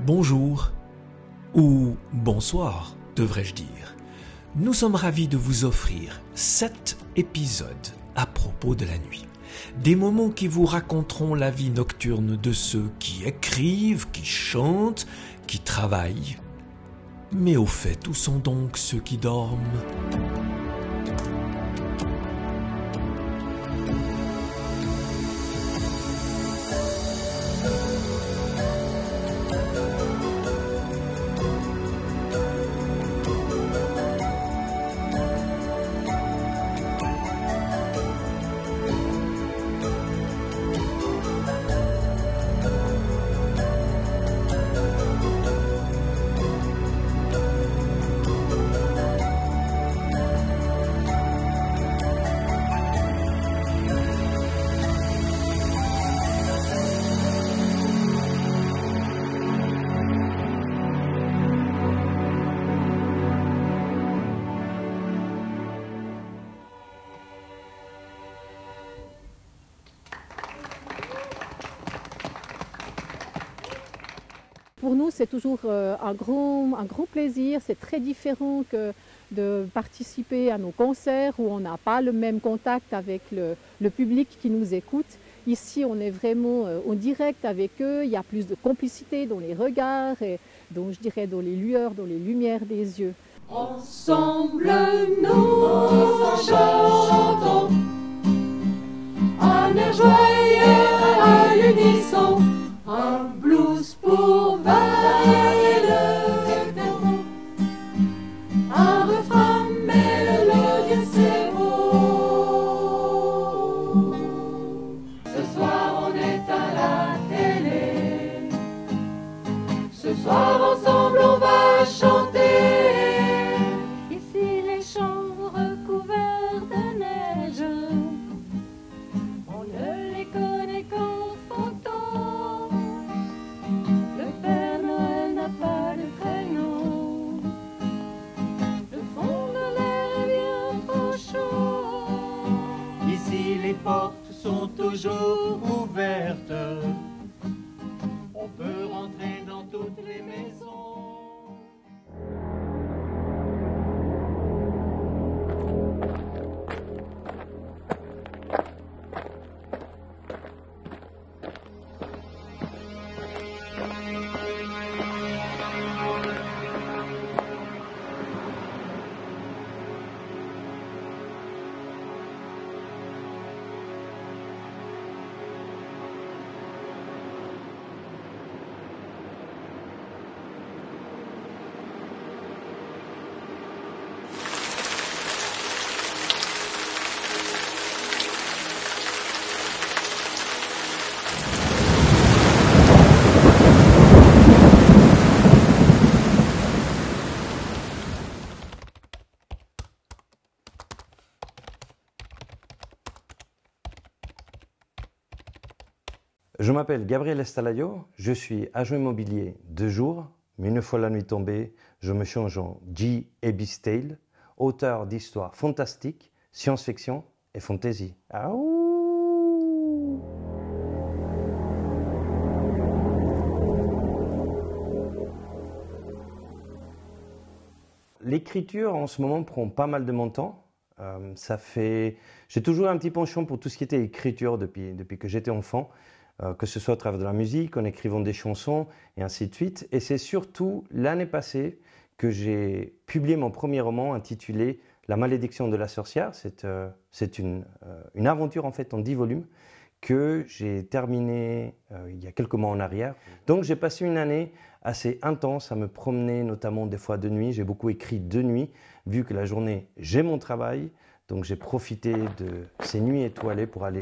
Bonjour, ou bonsoir, devrais-je dire. Nous sommes ravis de vous offrir 7 épisodes à propos de la nuit. Des moments qui vous raconteront la vie nocturne de ceux qui écrivent, qui chantent, qui travaillent. Mais au fait, où sont donc ceux qui dorment ? Pour nous, c'est toujours un grand plaisir. C'est très différent que de participer à nos concerts où on n'a pas le même contact avec le public qui nous écoute. Ici, on est vraiment en direct avec eux. Il y a plus de complicité dans les regards et donc, je dirais dans les lueurs, dans les lumières des yeux. Ensemble, nous chantons un air joyeux à l'unisson, un blues pour veiller le démon, un refrain mélodieux, c'est beau. Ce soir on est à la télé, ce soir ensemble on va chanter. Ici les champs recouverts de neige, on ne les connaît qu'en photo. Le Père Noël n'a pas de prénom, le fond de l'air est bien trop chaud. Ici les portes sont toujours ouvertes, on peut rentrer dans toutes les maisons. Je m'appelle Gabriel Estalayo, je suis agent immobilier de jour, mais une fois la nuit tombée, je me change en G. Ebbsdale, auteur d'histoires fantastiques, science-fiction et fantasy. Aouh! L'écriture en ce moment prend pas mal de mon temps. J'ai toujours un petit penchant pour tout ce qui était écriture depuis que j'étais enfant. Que ce soit à travers de la musique, en écrivant des chansons et ainsi de suite. Et c'est surtout l'année passée que j'ai publié mon premier roman intitulé La malédiction de la sorcière. C'est une aventure en fait en 10 volumes que j'ai terminé il y a quelques mois en arrière. Donc j'ai passé une année assez intense à me promener, notamment des fois de nuit. J'ai beaucoup écrit de nuit, vu que la journée j'ai mon travail. Donc j'ai profité de ces nuits étoilées pour aller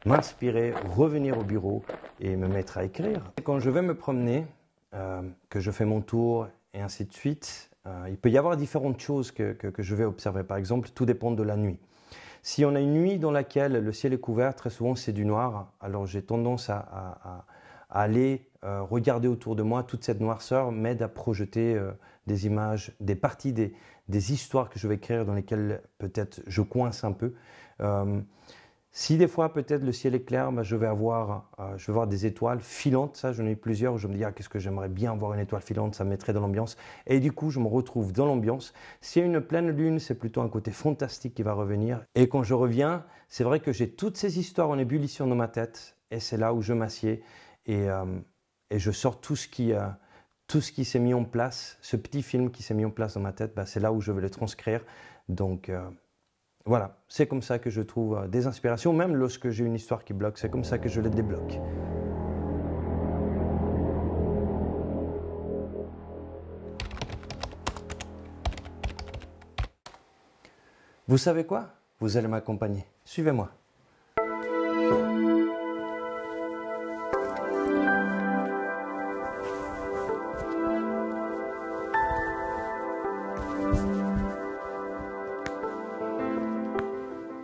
m'inspirer, revenir au bureau et me mettre à écrire. Quand je vais me promener, que je fais mon tour et ainsi de suite, il peut y avoir différentes choses que je vais observer. Par exemple, tout dépend de la nuit. Si on a une nuit dans laquelle le ciel est couvert, très souvent c'est du noir, alors j'ai tendance à aller regarder autour de moi. Toute cette noirceur m'aide à projeter des images, des parties, des histoires que je vais écrire dans lesquelles peut-être je coince un peu. Si des fois peut-être le ciel est clair, je vais voir des étoiles filantes. Ça, j'en ai plusieurs où je me dis qu'est-ce que j'aimerais bien avoir une étoile filante, ça me mettrait dans l'ambiance. Et du coup, je me retrouve dans l'ambiance. S'il y a une pleine lune, c'est plutôt un côté fantastique qui va revenir. Et quand je reviens, c'est vrai que j'ai toutes ces histoires en ébullition dans ma tête. Et c'est là où je m'assieds et je sors tout ce qui s'est mis en place, ce petit film qui s'est mis en place dans ma tête. C'est là où je vais le transcrire. Donc voilà, c'est comme ça que je trouve des inspirations, même lorsque j'ai une histoire qui bloque, c'est comme ça que je les débloque. Vous savez quoi? Vous allez m'accompagner. Suivez-moi.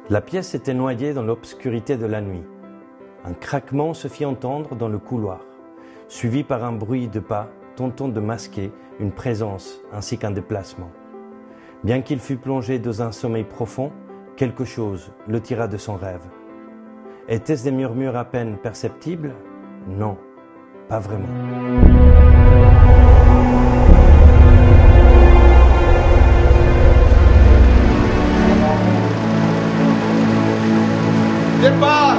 La pièce était noyée dans l'obscurité de la nuit. Un craquement se fit entendre dans le couloir, suivi par un bruit de pas tentant de masquer une présence ainsi qu'un déplacement. Bien qu'il fût plongé dans un sommeil profond, quelque chose le tira de son rêve. Étaient-ce des murmures à peine perceptibles? Non, pas vraiment. Départ!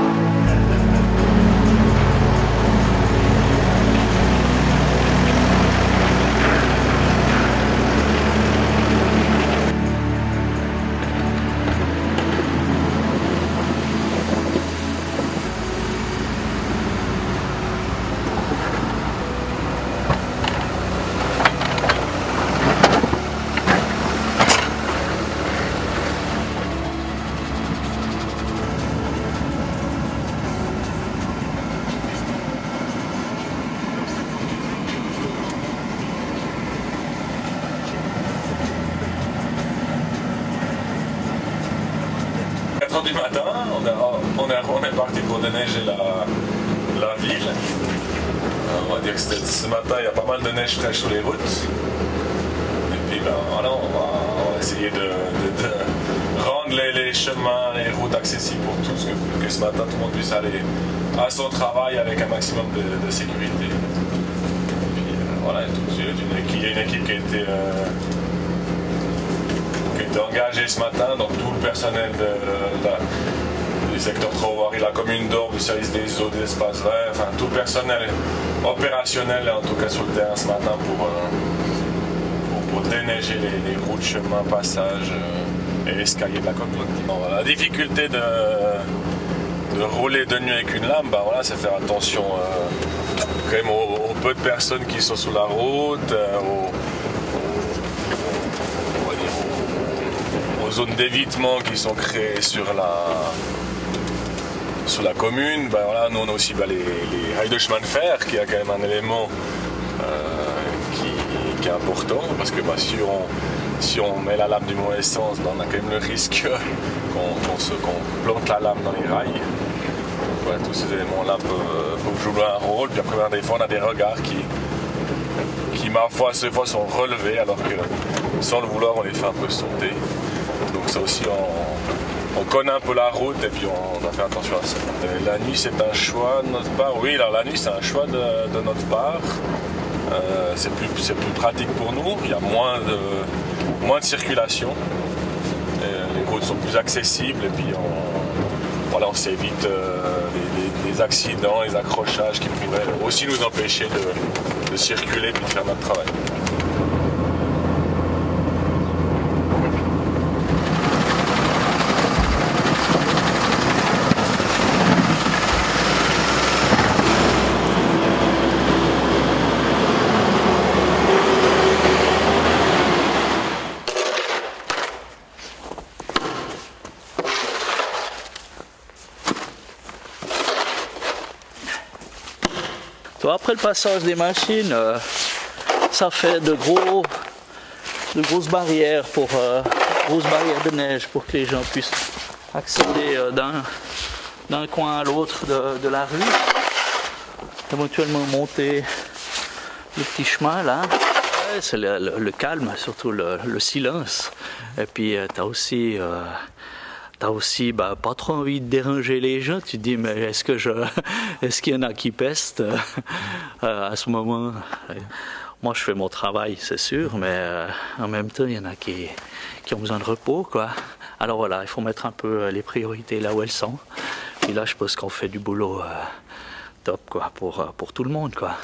Du matin, on est parti pour déneiger la ville. On va dire que ce matin, il y a pas mal de neige fraîche sur les routes. Et puis voilà, on va essayer de rendre les chemins, les routes accessibles pour tous, que ce matin tout le monde puisse aller à son travail avec un maximum de sécurité. Et puis voilà, il y a une équipe qui a été engagé ce matin, donc tout le personnel du secteur Trovoirie, la commune d'Orbe, du service des eaux, des espaces verts, enfin tout le personnel opérationnel en tout cas sur le terrain ce matin pour déneiger les routes, de chemin, passages et escaliers de la commune. Bon, voilà, la difficulté de rouler de nuit avec une lame, c'est faire attention quand même aux peu de personnes qui sont sur la route, aux zones d'évitement qui sont créées sur la commune. Nous on a aussi les rails de chemin de fer qui a quand même un élément qui est important parce que si on met la lame du mauvais sens, on a quand même le risque qu'on plante la lame dans les rails. Donc, voilà, tous ces éléments-là peuvent jouer un rôle. Puis après, des fois on a des regards qui ma foi, ces fois sont relevés alors que sans le vouloir on les fait un peu sauter. Donc ça aussi on connaît un peu la route et puis on a fait attention à ça. La nuit c'est un choix de notre part. Oui, alors la nuit c'est un choix de notre part. C'est plus pratique pour nous. Il y a moins de circulation. Les routes sont plus accessibles et puis on s'évite les accidents, les accrochages qui pourraient aussi nous empêcher de circuler et de faire notre travail. Après le passage des machines, ça fait de grosses barrières de neige pour que les gens puissent accéder d'un coin à l'autre de la rue, éventuellement monter le petit chemin là. C'est le calme, surtout le silence. Et puis tu as aussi t'as aussi pas trop envie de déranger les gens. Tu te dis, mais est-ce qu'il y en a qui pestent à ce moment? Moi, je fais mon travail, c'est sûr, mais en même temps, il y en a qui ont besoin de repos, quoi. Alors voilà, il faut mettre un peu les priorités là où elles sont. Et là, je pense qu'on fait du boulot top, quoi, pour tout le monde, quoi.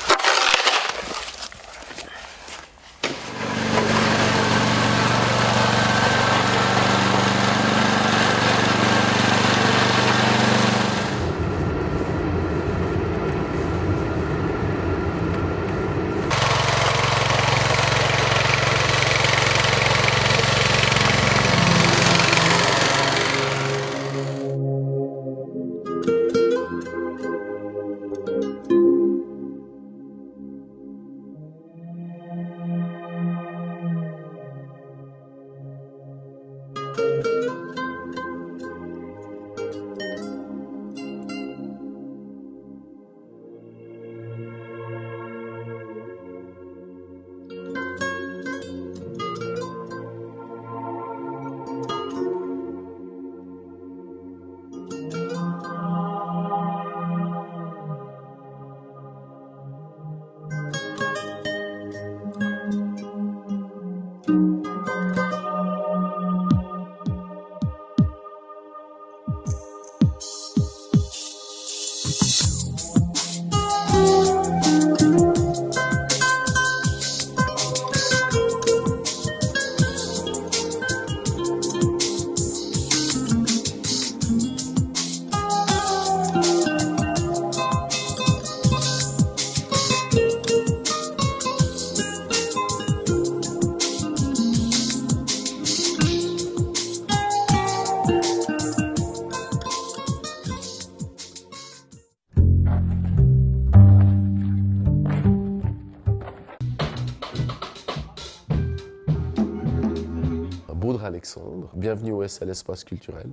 Baudre Alexandre, bienvenue au SL Espace Culturel.